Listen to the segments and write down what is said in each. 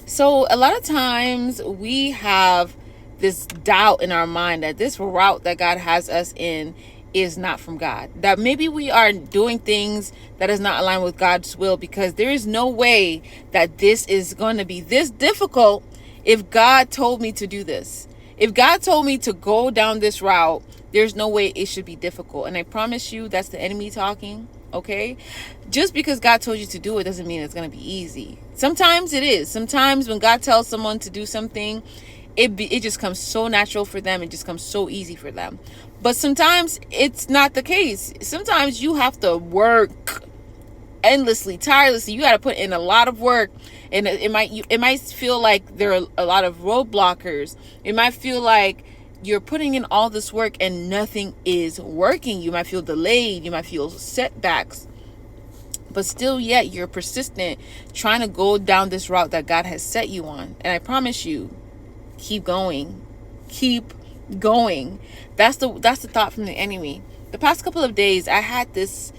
So a lot of times we have this doubt in our mind that this route that God has us in is not from God. That maybe we are doing things that is not aligned with God's will, because there is no way that this is going to be this difficult if God told me to do this. If God told me to go down this route, there's no way it should be difficult. And I promise you, that's the enemy talking. Okay, just because God told you to do it doesn't mean it's going to be easy. Sometimes it is. Sometimes when God tells someone to do something, it just comes so natural for them. It just comes so easy for them. But sometimes it's not the case. Sometimes you have to work endlessly, tirelessly. You got to put in a lot of work, and it might feel like there are a lot of roadblockers. It might feel like you're putting in all this work and nothing is working. You might feel delayed. You might feel setbacks. But still, yet you're persistent, trying to go down this route that God has set you on. And I promise you, keep going. Keep going. That's the thought from the enemy. The past couple of days, I had this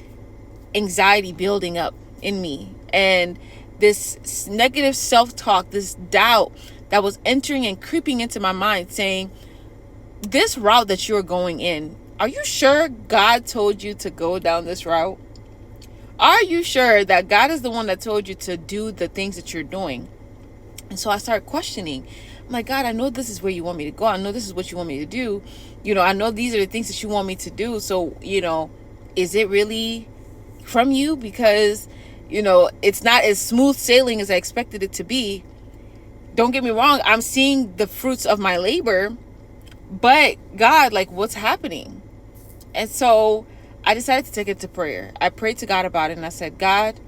anxiety building up in me, and this negative self-talk, this doubt that was entering and creeping into my mind, saying, this route that you're going in, are you sure God told you to go down this route? Are you sure that God is the one that told you to do the things that you're doing? And so I started questioning. I'm like, God, I know this is where you want me to go. I know this is what you want me to do. I know these are the things that you want me to do. So, is it really from you? Because, it's not as smooth sailing as I expected it to be. Don't get me wrong. I'm seeing the fruits of my labor. But God, like, what's happening? And so I decided to take it to prayer. I prayed to God about it, and I said, God,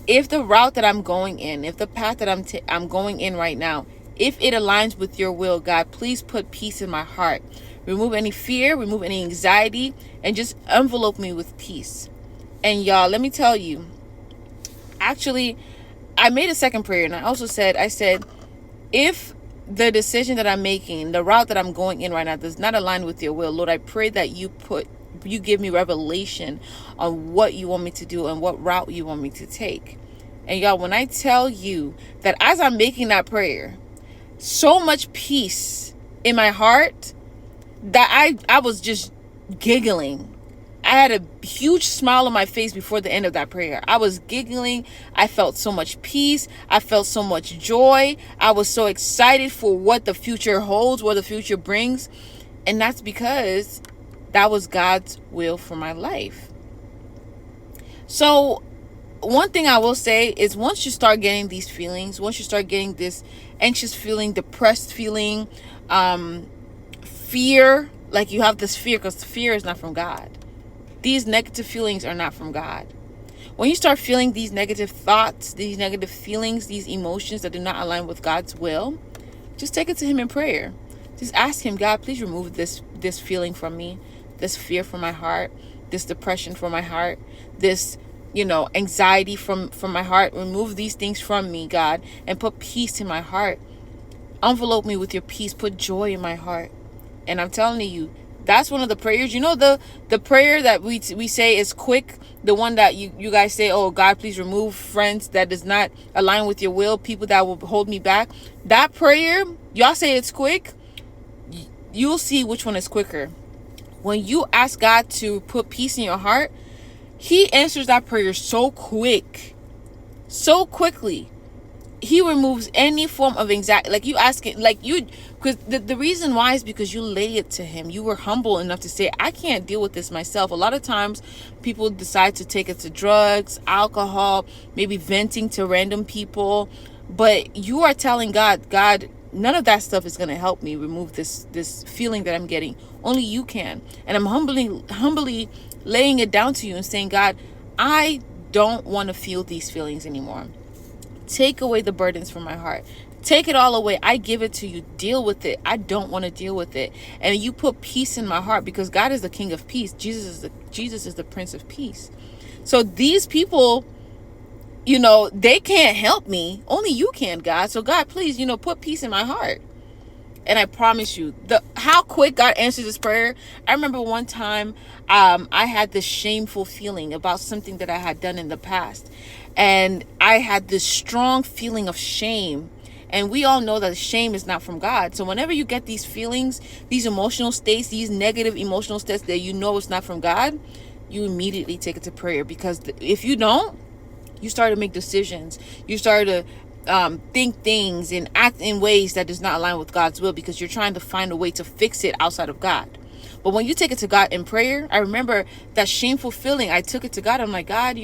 if the route that I'm going in, if the path that I'm going in right now, if it aligns with your will, God, please put peace in my heart. Remove any fear, remove any anxiety, and just envelope me with peace. And y'all, let me tell you, actually, I made a second prayer, and I said, if the decision that I'm making, the route that I'm going in right now does not align with your will, Lord, I pray that you give me revelation on what you want me to do and what route you want me to take. And y'all, when I tell you that as I'm making that prayer, so much peace in my heart that I was just giggling. I had a huge smile on my face before the end of that prayer. I was giggling. I felt so much peace. I felt so much joy. I was so excited for what the future holds, what the future brings. And that's because that was God's will for my life. So one thing I will say is, once you start getting these feelings, once you start getting this anxious feeling, depressed feeling, fear, like you have this fear, because fear is not from God. These negative feelings are not from God. When you start feeling these negative thoughts, these negative feelings, these emotions that do not align with God's will, just take it to him in prayer. Just ask him, God, please remove this feeling from me, this fear from my heart, this depression from my heart, this anxiety from my heart. Remove these things from me, God, and put peace in my heart. Envelope me with your peace. Put joy in my heart. And I'm telling you, that's one of the prayers. The prayer that we say is quick. The one that you guys say, oh, God, please remove friends that does not align with your will, people that will hold me back. That prayer, y'all say it's quick. You'll see which one is quicker. When you ask God to put peace in your heart, he answers that prayer so quickly. He removes any form of anxiety. Like, you ask it, because the reason why is because you lay it to him. You were humble enough to say, I can't deal with this myself. A lot of times people decide to take it to drugs, alcohol, maybe venting to random people. But you are telling God, none of that stuff is going to help me remove this feeling that I'm getting. Only you can. And I'm humbly laying it down to you and saying, God, I don't want to feel these feelings anymore. Take away the burdens from my heart. Take it all away. I give it to you. Deal with it. I don't want to deal with it. And you put peace in my heart, because God is the King of peace. Jesus is the Prince of Peace. So these people, they can't help me. Only you can, God. So God, please, put peace in my heart. And I promise you, how quick God answers this prayer. I remember one time I had this shameful feeling about something that I had done in the past. And I had this strong feeling of shame. And we all know that shame is not from God. So whenever you get these feelings, these emotional states, these negative emotional states that you know it's not from God, you immediately take it to prayer. Because if you don't, you start to make decisions. You start to think things and act in ways that does not align with God's will, because you're trying to find a way to fix it outside of God. But when you take it to God in prayer, I remember that shameful feeling. I took it to God. I'm like, God,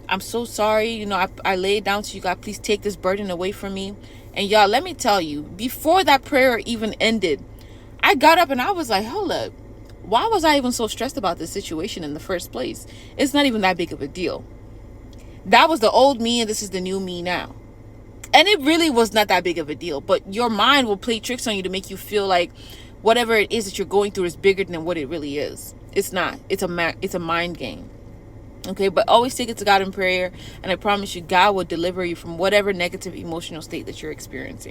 I'm so sorry. I lay it down to you, God. Please take this burden away from me. And y'all, let me tell you, before that prayer even ended, I got up and I was like, hold up. Why was I even so stressed about this situation in the first place? It's not even that big of a deal. That was the old me and this is the new me now. And it really was not that big of a deal. But your mind will play tricks on you to make you feel like whatever it is that you're going through is bigger than what it really is. It's not. It's a mind game. Okay, but always take it to God in prayer. And I promise you, God will deliver you from whatever negative emotional state that you're experiencing.